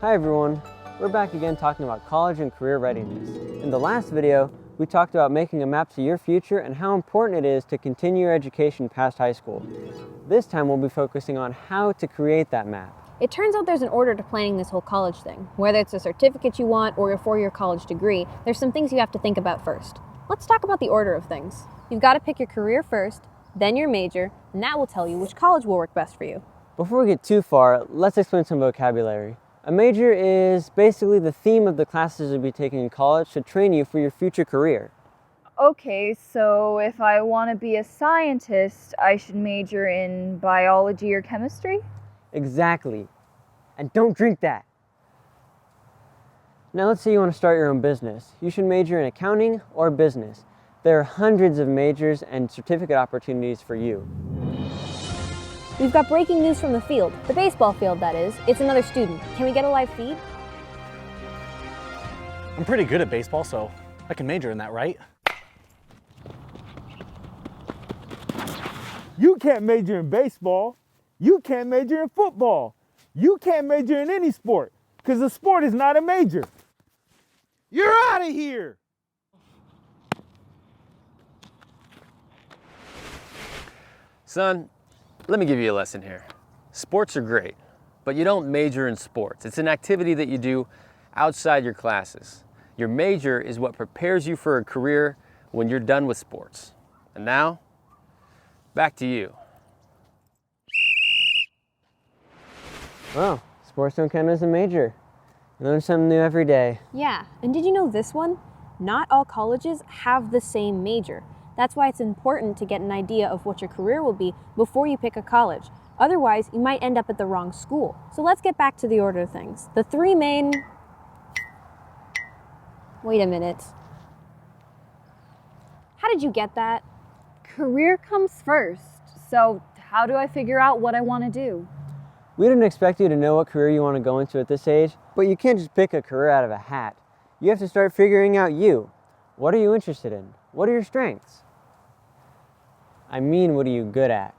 Hi everyone, we're back again talking about college and career readiness. In the last video, we talked about making a map to your future and how important it is to continue your education past high school. This time we'll be focusing on how to create that map. It turns out there's an order to planning this whole college thing. Whether it's a certificate you want or a four-year college degree, there's some things you have to think about first. Let's talk about the order of things. You've got to pick your career first, then your major, and that will tell you which college will work best for you. Before we get too far, let's explain some vocabulary. A major is basically the theme of the classes you'll be taking in college to train you for your future career. Okay, so if I want to be a scientist, I should major in biology or chemistry? Exactly. And don't drink that. Now let's say you want to start your own business. You should major in accounting or business. There are hundreds of majors and certificate opportunities for you. We've got breaking news from the field, the baseball field that is. It's another student. Can we get a live feed? I'm pretty good at baseball, so I can major in that, right? You can't major in baseball. You can't major in football. You can't major in any sport, because the sport is not a major. You're out of here! Son, let me give you a lesson here. Sports are great, but you don't major in sports. It's an activity that you do outside your classes. Your major is what prepares you for a career when you're done with sports. And now, back to you. Wow, sports don't count as a major. You learn something new every day. Yeah, and did you know this one? Not all colleges have the same major. That's why it's important to get an idea of what your career will be before you pick a college. Otherwise, you might end up at the wrong school. So let's get back to the order of things. The three main... Wait a minute. How did you get that? Career comes first, so how do I figure out what I want to do? We didn't expect you to know what career you want to go into at this age, but you can't just pick a career out of a hat. You have to start figuring out you. What are you interested in? What are your strengths? I mean, what are you good at?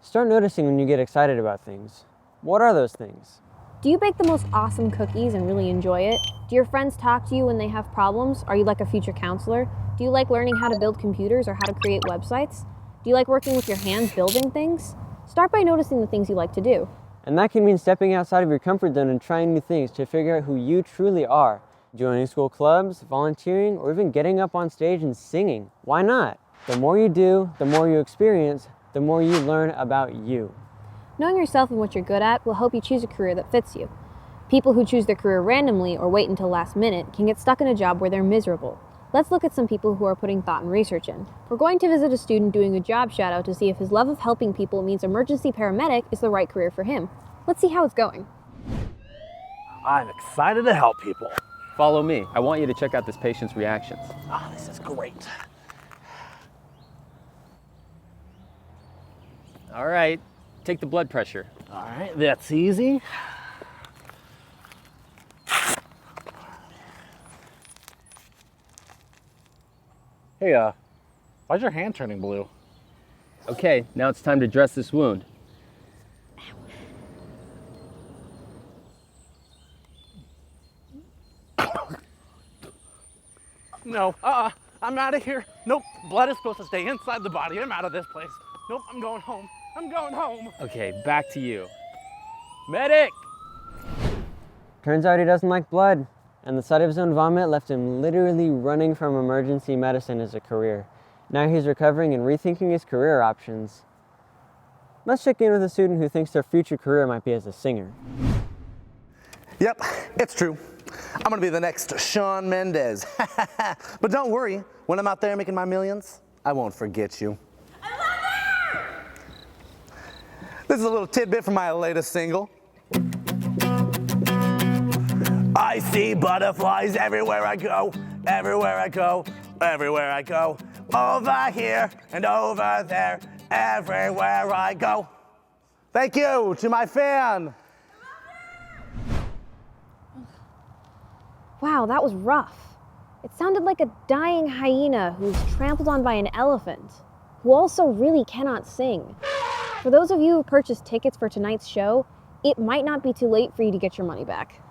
Start noticing when you get excited about things. What are those things? Do you bake the most awesome cookies and really enjoy it? Do your friends talk to you when they have problems? Are you like a future counselor? Do you like learning how to build computers or how to create websites? Do you like working with your hands building things? Start by noticing the things you like to do. And that can mean stepping outside of your comfort zone and trying new things to figure out who you truly are. Joining school clubs, volunteering, or even getting up on stage and singing. Why not? The more you do, the more you experience, the more you learn about you. Knowing yourself and what you're good at will help you choose a career that fits you. People who choose their career randomly or wait until last minute can get stuck in a job where they're miserable. Let's look at some people who are putting thought and research in. We're going to visit a student doing a job shout out to see if his love of helping people means emergency paramedic is the right career for him. Let's see how it's going. I'm excited to help people. Follow me. I want you to check out this patient's reactions. Oh, this is great. All right, take the blood pressure. All right, that's easy. Hey, why's your hand turning blue? Okay, now it's time to dress this wound. No, I'm out of here. Nope, blood is supposed to stay inside the body. I'm out of this place. Nope, I'm going home. I'm going home. Okay, back to you. Medic! Turns out he doesn't like blood, and the sight of his own vomit left him literally running from emergency medicine as a career. Now he's recovering and rethinking his career options. Let's check in with a student who thinks their future career might be as a singer. Yep, it's true. I'm gonna be the next Shawn Mendes. But don't worry, when I'm out there making my millions, I won't forget you. This is a little tidbit from my latest single. I see butterflies everywhere I go, everywhere I go, everywhere I go. Over here and over there, everywhere I go. Thank you to my fan. Wow, that was rough. It sounded like a dying hyena who's trampled on by an elephant, who also really cannot sing. For those of you who purchased tickets for tonight's show, it might not be too late for you to get your money back.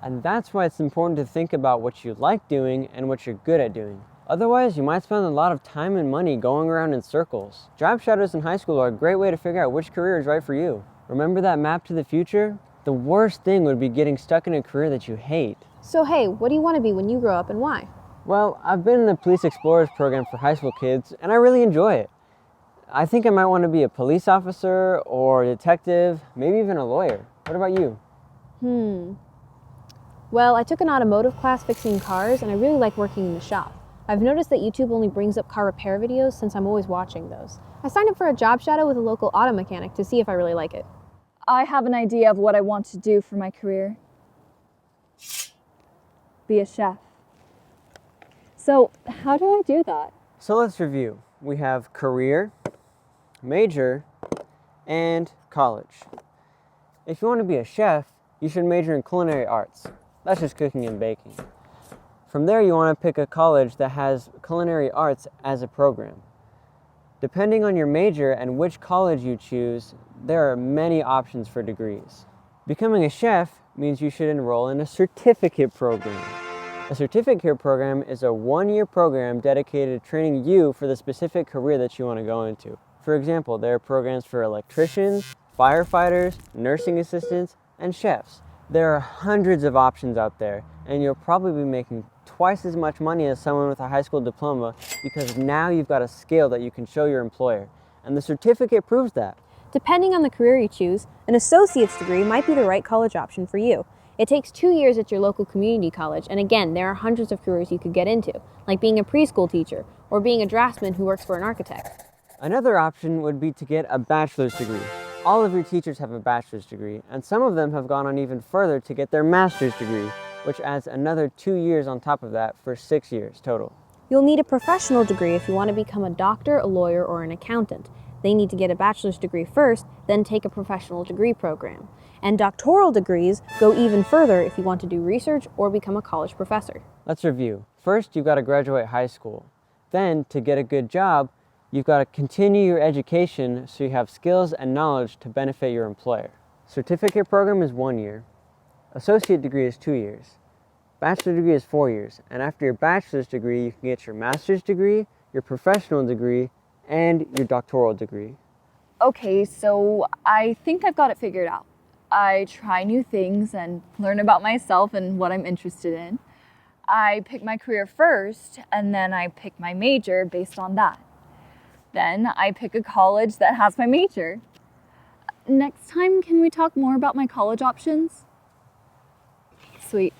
And that's why it's important to think about what you like doing and what you're good at doing. Otherwise, you might spend a lot of time and money going around in circles. Job shadows in high school are a great way to figure out which career is right for you. Remember that map to the future? The worst thing would be getting stuck in a career that you hate. So hey, what do you want to be when you grow up and why? Well, I've been in the Police Explorers program for high school kids, and I really enjoy it. I think I might want to be a police officer or a detective, maybe even a lawyer. What about you? Well, I took an automotive class fixing cars, and I really like working in the shop. I've noticed that YouTube only brings up car repair videos since I'm always watching those. I signed up for a job shadow with a local auto mechanic to see if I really like it. I have an idea of what I want to do for my career. Be a chef. So, how do I do that? So let's review. We have career, major, and college. If you want to be a chef, you should major in culinary arts. That's just cooking and baking. From there, you want to pick a college that has culinary arts as a program. Depending on your major and which college you choose, there are many options for degrees. Becoming a chef means you should enroll in a certificate program. A certificate program is a one-year program dedicated to training you for the specific career that you want to go into. For example, there are programs for electricians, firefighters, nursing assistants, and chefs. There are hundreds of options out there, and you'll probably be making twice as much money as someone with a high school diploma because now you've got a skill that you can show your employer. And the certificate proves that. Depending on the career you choose, an associate's degree might be the right college option for you. It takes 2 years at your local community college, and again, there are hundreds of careers you could get into, like being a preschool teacher or being a draftsman who works for an architect. Another option would be to get a bachelor's degree. All of your teachers have a bachelor's degree, and some of them have gone on even further to get their master's degree, which adds another 2 years on top of that for 6 years total. You'll need a professional degree if you want to become a doctor, a lawyer, or an accountant. They need to get a bachelor's degree first, then take a professional degree program. And doctoral degrees go even further if you want to do research or become a college professor. Let's review. First, you've got to graduate high school. Then, to get a good job, you've got to continue your education so you have skills and knowledge to benefit your employer. Certificate program is 1 year. Associate degree is 2 years. Bachelor degree is 4 years. And after your bachelor's degree, you can get your master's degree, your professional degree, and your doctoral degree. Okay, so I think I've got it figured out. I try new things and learn about myself and what I'm interested in. I pick my career first, and then I pick my major based on that. Then I pick a college that has my major. Next time, can we talk more about my college options? Sweet.